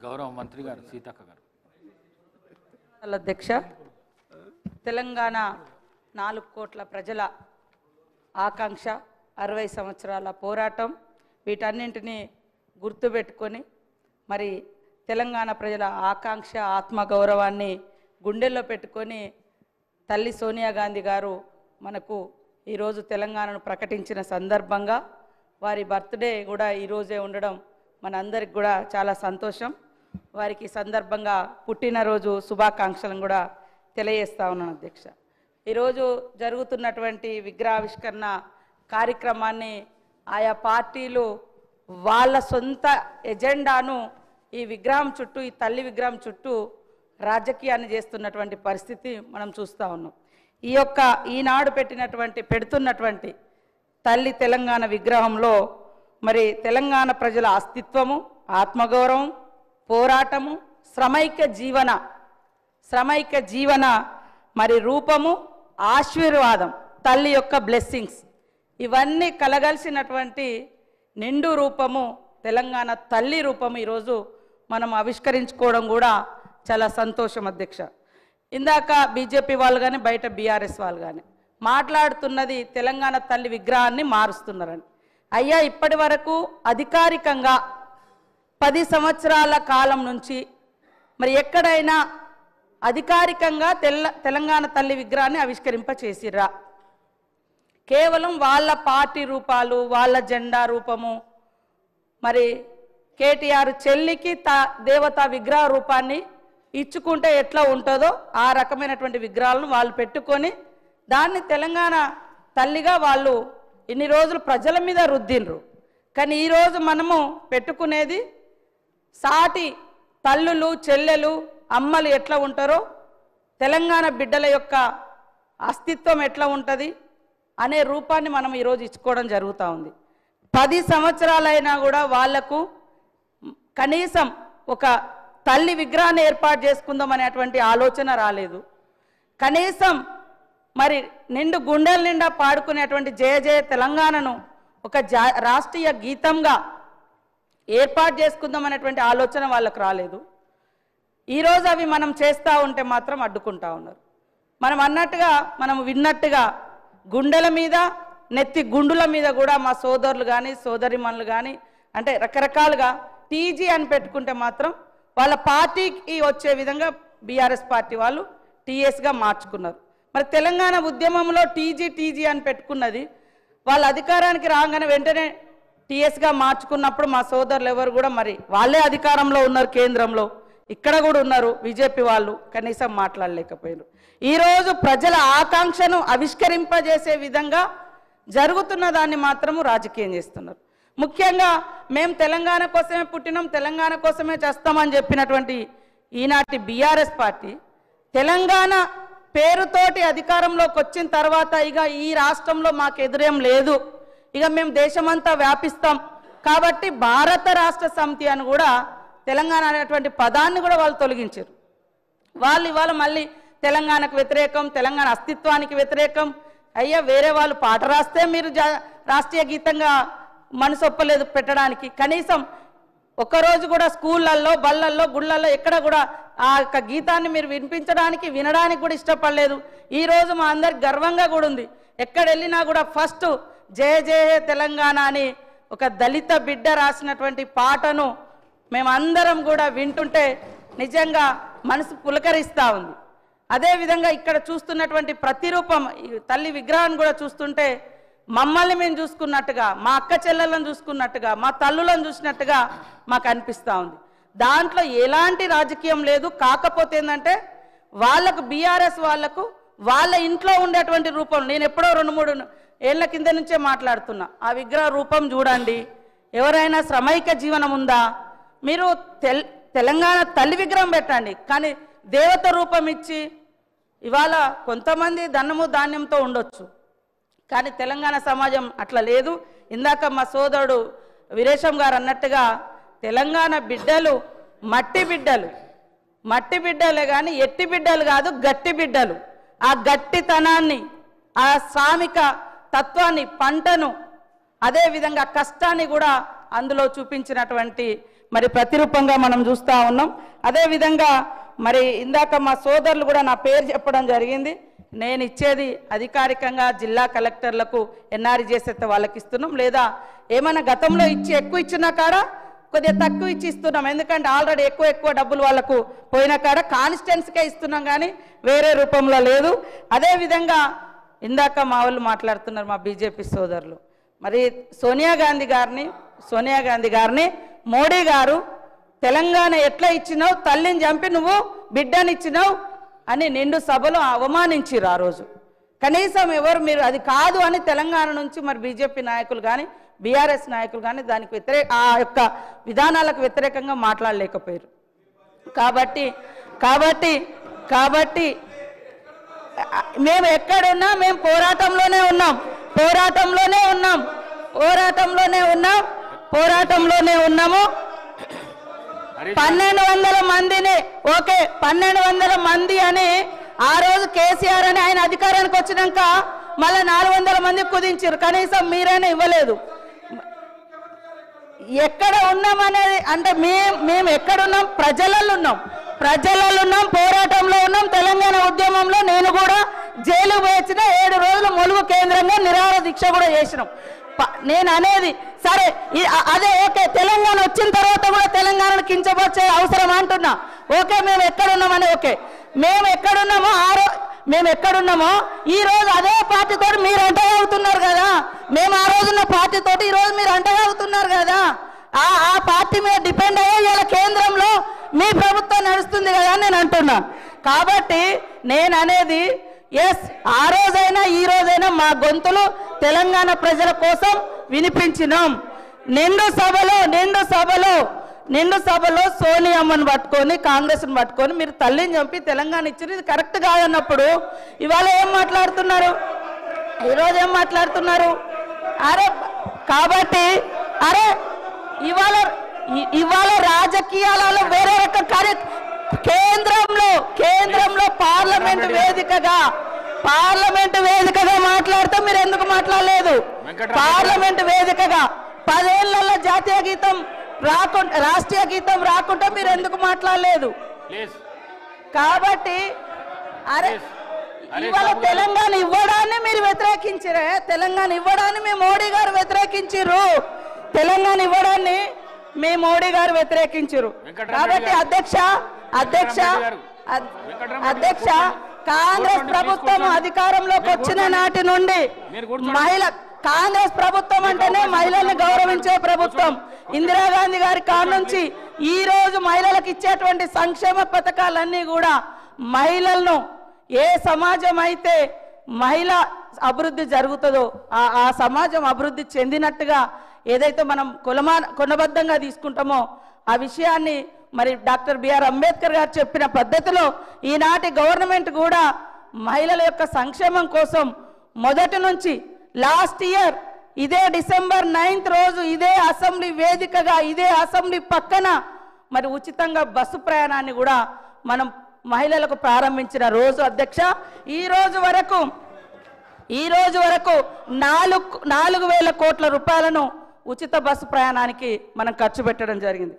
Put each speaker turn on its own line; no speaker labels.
గౌరవ మంత్రి గారు సీతక్క గారు.
అధ్యక్ష, తెలంగాణ 4 కోట్ల ప్రజల ఆకాంక్ష, 60 సంవత్సరాల పోరాటం, వీటన్నింటినీ గుర్తుపెట్టుకొని మరి తెలంగాణ ప్రజల ఆకాంక్ష, ఆత్మగౌరవాన్ని గుండెల్లో పెట్టుకొని తల్లి సోనియా గాంధీ గారు మనకు ఈరోజు తెలంగాణను ప్రకటించిన సందర్భంగా వారి బర్త్డే కూడా ఈరోజే ఉండడం మనందరికి కూడా చాలా సంతోషం. వారికి సందర్భంగా పుట్టినరోజు శుభాకాంక్షలను కూడా తెలియజేస్తా ఉన్నాను అధ్యక్ష. ఈరోజు జరుగుతున్నటువంటి విగ్రహావిష్కరణ కార్యక్రమాన్ని ఆయా పార్టీలు వాళ్ళ సొంత ఎజెండాను ఈ విగ్రహం చుట్టూ, ఈ తల్లి విగ్రహం చుట్టూ రాజకీయాన్ని చేస్తున్నటువంటి పరిస్థితి మనం చూస్తూ ఉన్నాం. ఈనాడు పెడుతున్నటువంటి తల్లి తెలంగాణ విగ్రహంలో మరి తెలంగాణ ప్రజల అస్తిత్వము, ఆత్మగౌరవం, పోరాటము, శ్రమైక జీవన మరి రూపము, ఆశీర్వాదం, తల్లి యొక్క బ్లెస్సింగ్స్ ఇవన్నీ కలగలిసినటువంటి నిండు రూపము తెలంగాణ తల్లి రూపము ఈరోజు మనం ఆవిష్కరించుకోవడం కూడా చాలా సంతోషం అధ్యక్ష. ఇందాక బీజేపీ వాళ్ళు కానీ బయట బీఆర్ఎస్ వాళ్ళు కానీ మాట్లాడుతున్నది తెలంగాణ తల్లి విగ్రహాన్ని మారుస్తున్నారని. అయ్యా, ఇప్పటి వరకు అధికారికంగా 10 సంవత్సరాల కాలం నుంచి మరి ఎక్కడైనా అధికారికంగా తెలంగాణ తల్లి విగ్రహాన్ని ఆవిష్కరింపచేసిర్రా? కేవలం వాళ్ళ పార్టీ రూపాలు, వాళ్ళ జెండా రూపము, మరి కేటీఆర్ చెల్లికి దేవతా విగ్రహ రూపాన్ని ఇచ్చుకుంటే ఎట్లా ఉంటుందో ఆ రకమైనటువంటి విగ్రహాలను వాళ్ళు పెట్టుకొని దాన్ని తెలంగాణ తల్లిగా వాళ్ళు ఇన్ని రోజులు ప్రజల మీద రుద్దిండ్రు. కానీ ఈరోజు మనము పెట్టుకునేది సాటి తల్లులు, చెల్లెలు, అమ్మలు ఎట్లా ఉంటారో, తెలంగాణ బిడ్డల యొక్క అస్తిత్వం ఎట్లా ఉంటుంది అనే రూపాన్ని మనం ఈరోజు ఇచ్చుకోవడం జరుగుతూ ఉంది. 10 సంవత్సరాలైనా కూడా వాళ్లకు కనీసం ఒక తల్లి విగ్రహాన్ని ఏర్పాటు చేసుకుందాం అనేటువంటి ఆలోచన రాలేదు. కనీసం మరి నిండు గుండెల నిండా పాడుకునేటువంటి జయ జయ తెలంగాణను ఒక రాష్ట్రీయ గీతంగా ఏర్పాటు చేసుకుందాం అనేటువంటి ఆలోచన వాళ్ళకు రాలేదు. ఈరోజు అవి మనం చేస్తూ ఉంటే మాత్రం అడ్డుకుంటా ఉన్నారు. మనం విన్నట్టుగా గుండెల మీద, నెత్తి గుండుల మీద కూడా మా సోదరులు కానీ సోదరిమణులు కానీ అంటే రకరకాలుగా టీజీ అని పెట్టుకుంటే మాత్రం వాళ్ళ పార్టీకి వచ్చే విధంగా బీఆర్ఎస్ పార్టీ వాళ్ళు టీఎస్గా మార్చుకున్నారు. మరి తెలంగాణ ఉద్యమంలో టీజీ అని పెట్టుకున్నది వాళ్ళ అధికారానికి రాగానే వెంటనే టీఎస్గా మార్చుకున్నప్పుడు మా సోదరులు ఎవరు కూడా మరి వాళ్ళే అధికారంలో ఉన్నారు, కేంద్రంలో ఇక్కడ కూడా ఉన్నారు బీజేపీ వాళ్ళు, కనీసం మాట్లాడలేకపోయారు. ఈరోజు ప్రజల ఆకాంక్షను ఆవిష్కరింపజేసే విధంగా జరుగుతున్న దాన్ని మాత్రము రాజకీయం చేస్తున్నారు. ముఖ్యంగా మేము తెలంగాణ కోసమే పుట్టినాం, తెలంగాణ కోసమే చేస్తామని చెప్పినటువంటి ఈనాటి బీఆర్ఎస్ పార్టీ తెలంగాణ పేరుతోటి అధికారంలోకి వచ్చిన తర్వాత ఇక ఈ రాష్ట్రంలో మాకు ఎదురేం లేదు, ఇక మేము దేశమంతా వ్యాపిస్తాం కాబట్టి భారత రాష్ట్ర సమితి అని కూడా తెలంగాణ అనేటువంటి పదాన్ని కూడా వాళ్ళు తొలగించారు. వాళ్ళు ఇవాళ మళ్ళీ తెలంగాణకు వ్యతిరేకం, తెలంగాణ అస్తిత్వానికి వ్యతిరేకం. అయ్యా, వేరే వాళ్ళు పాట రాస్తే మీరు రాష్ట్రీయ గీతంగా మనసు ఒప్పలేదు పెట్టడానికి. కనీసం ఒక్కరోజు కూడా స్కూళ్ళల్లో, బళ్ళల్లో, గుళ్ళల్లో ఎక్కడ కూడా ఆ యొక్క గీతాన్ని మీరు వినడానికి కూడా ఇష్టపడలేదు. ఈరోజు మా అందరికి గర్వంగా కూడా ఉంది. ఎక్కడ వెళ్ళినా కూడా ఫస్ట్ జయ జయ తెలంగాణ అని ఒక దళిత బిడ్డ రాసినటువంటి పాటను మేమందరం కూడా వింటుంటే నిజంగా మనసు పులకరిస్తూ ఉంది. అదేవిధంగా ఇక్కడ చూస్తున్నటువంటి ప్రతిరూపం తల్లి విగ్రహాన్ని కూడా చూస్తుంటే మమ్మల్ని మేము చూసుకున్నట్టుగా, మా అక్క చెల్లెలను చూసుకున్నట్టుగా, మా తల్లులను చూసినట్టుగా మాకు అనిపిస్తూ ఉంది. దాంట్లో ఎలాంటి రాజకీయం లేదు. కాకపోతే ఏంటంటే వాళ్ళకు బీఆర్ఎస్ వాళ్ళకు వాళ్ళ ఇంట్లో ఉండేటువంటి రూపం, నేను ఎప్పుడో 2-3 ఏళ్ల కింద నుంచే మాట్లాడుతున్నా, ఆ విగ్రహ రూపం చూడండి. ఎవరైనా శ్రమైక జీవనం ఉందా? మీరు తెలంగాణ తల్లి విగ్రహం పెట్టండి, కానీ దేవత రూపం ఇచ్చి ఇవాళ కొంతమంది ధనము ధాన్యంతో ఉండొచ్చు, కానీ తెలంగాణ సమాజం అట్లా లేదు. ఇందాక మా సోదరుడు వీరేశం గారు అన్నట్టుగా తెలంగాణ బిడ్డలు మట్టి బిడ్డలే కానీ ఎట్టి బిడ్డలు కాదు, గట్టి బిడ్డలు. ఆ గట్టితనాన్ని, ఆ శ్రామిక తత్వాన్ని, పంటను, అదేవిధంగా కష్టాన్ని కూడా అందులో చూపించినటువంటి మరి ప్రతిరూపంగా మనం చూస్తూ ఉన్నాం. అదేవిధంగా మరి ఇందాక మా సోదరులు కూడా నా పేరు చెప్పడం జరిగింది. నేను ఇచ్చేది అధికారికంగా జిల్లా కలెక్టర్లకు ఎన్ఆర్ఈ చేసేస్తే వాళ్ళకి ఇస్తున్నాం, లేదా ఏమైనా గతంలో ఎక్కువ ఇచ్చిన కాడ కొద్దిగా తక్కువ ఇచ్చి ఇస్తున్నాం. ఎందుకంటే ఆల్రెడీ ఎక్కువ డబ్బులు వాళ్ళకు పోయిన కాడ కాన్స్టిట్యున్సీకే ఇస్తున్నాం, కానీ వేరే రూపంలో లేదు. అదేవిధంగా ఇందాక మా వాళ్ళు మాట్లాడుతున్నారు, మా బీజేపీ సోదరులు, మరి సోనియా గాంధీ గారిని మోడీ గారు తెలంగాణ ఎట్లా ఇచ్చినావు, తల్లిని చంపి నువ్వు బిడ్డని ఇచ్చినావు అని నిండు సభలో అవమానించిరు. ఆ రోజు కనీసం ఎవరు మీరు అది కాదు అని తెలంగాణ నుంచి మరి బీజేపీ నాయకులు కానీ బీఆర్ఎస్ నాయకులు కానీ దానికి ఆ యొక్క విధానాలకు వ్యతిరేకంగా మాట్లాడలేకపోయారు. కాబట్టి మేము ఎక్కడున్నా మేము పోరాటంలోనే ఉన్నాము. 1200 మందిని 1200 మంది అని ఆ రోజు కేసీఆర్ అని ఆయన అధికారానికి వచ్చినాక మళ్ళీ 400 మంది కుదించారు. కనీసం మీరైనా ఇవ్వలేదు. ఎక్కడ ఉన్నామనేది అంటే మేము ఎక్కడున్నాం, ప్రజలలో ఉన్నాం, పోరాటంలో ఉన్నాం. తెలంగాణ ఉద్యమంలో నేను కూడా జైలు వేసిన 7 రోజులు ములుగు కేంద్రంగా నిరాహార దీక్ష కూడా చేసినాం. నేను అనేది సరే అదే ఓకే, తెలంగాణ వచ్చిన తర్వాత కూడా తెలంగాణను కించపరిచే అవసరం అంటున్నా. ఓకే, మేము ఎక్కడున్నామని ఓకే, మేము ఎక్కడున్నామో ఈ రోజు అదే పార్టీతో మీరు అంటగా అవుతున్నారు కదా. మేము ఆ రోజున్న పార్టీతోటి ఈ రోజు మీరు అంటగా అవుతున్నారు కదా. ఆ పార్టీ మీద డిపెండ్ అయ్యే ఇలా కేంద్రంలో మీ ప్రభుత్వం నడుస్తుంది కదా అని నేను అంటున్నా. కాబట్టి నేను అనేది ఎస్, ఆ రోజైనా ఈ రోజైనా మా గొంతులు తెలంగాణ ప్రజల కోసం వినిపించినాం. నిండు సభలో సోనియమ్మను పట్టుకొని కాంగ్రెస్ను పట్టుకొని మీరు తల్లిని చంపి తెలంగాణ ఇచ్చింది ఇది కరెక్ట్ కాదన్నప్పుడు ఇవాళ ఏం మాట్లాడుతున్నారు, ఈరోజు ఏం మాట్లాడుతున్నారు? కాబట్టి ఇవాళ రాజకీయాలలో వేరే రకం కేంద్రంలో పార్లమెంట్ వేదికగా మాట్లాడితే మీరు ఎందుకు మాట్లాడలేదు? పార్లమెంట్ వేదికగా 10 ఏళ్లలో జాతీయ గీతం రాకుండా రాష్ట్రీయ గీతం రాకుండా మీరు ఎందుకు మాట్లాడలేదు? కాబట్టి ఇవాళ తెలంగాణ ఇవ్వడాన్ని మీరు వ్యతిరేకించారే, తెలంగాణ ఇవ్వడాన్ని మీ మోడీ గారు వ్యతిరేకించారు. తెలంగాణ ఇవ్వడాన్ని మీ మోడీ గారు వ్యతిరేకించారు. కాబట్టి అధ్యక్ష కాంగ్రెస్ ప్రభుత్వం అధికారంలోకి వచ్చిన నాటి నుండి కాంగ్రెస్ ప్రభుత్వం అంటేనే మహిళల్ని గౌరవించే ప్రభుత్వం. ఇందిరాగాంధీ గారి కాడ నుంచి ఈ రోజు మహిళలకు ఇచ్చేటువంటి సంక్షేమ పథకాలన్నీ కూడా మహిళలను ఏ సమాజం అయితే మహిళ అభివృద్ధి జరుగుతుందో ఆ సమాజం అభివృద్ధి చెందినట్టుగా ఏదైతే మనం కొనబద్ధంగా తీసుకుంటామో ఆ విషయాన్ని మరి డాక్టర్ బిఆర్ అంబేద్కర్ గారు చెప్పిన పద్ధతిలో ఈనాటి గవర్నమెంట్ కూడా మహిళల యొక్క సంక్షేమం కోసం మొదటి నుంచి లాస్ట్ ఇయర్ ఇదే డిసెంబర్ 9th రోజు ఇదే అసెంబ్లీ వేదికగా ఇదే అసెంబ్లీ పక్కన మరి ఉచితంగా బస్సు ప్రయాణాన్ని కూడా మనం మహిళలకు ప్రారంభించిన రోజు అధ్యక్ష. ఈ రోజు వరకు 4,000 కోట్ల రూపాయలను ఉచిత బస్సు ప్రయాణానికి మనం ఖర్చు పెట్టడం జరిగింది.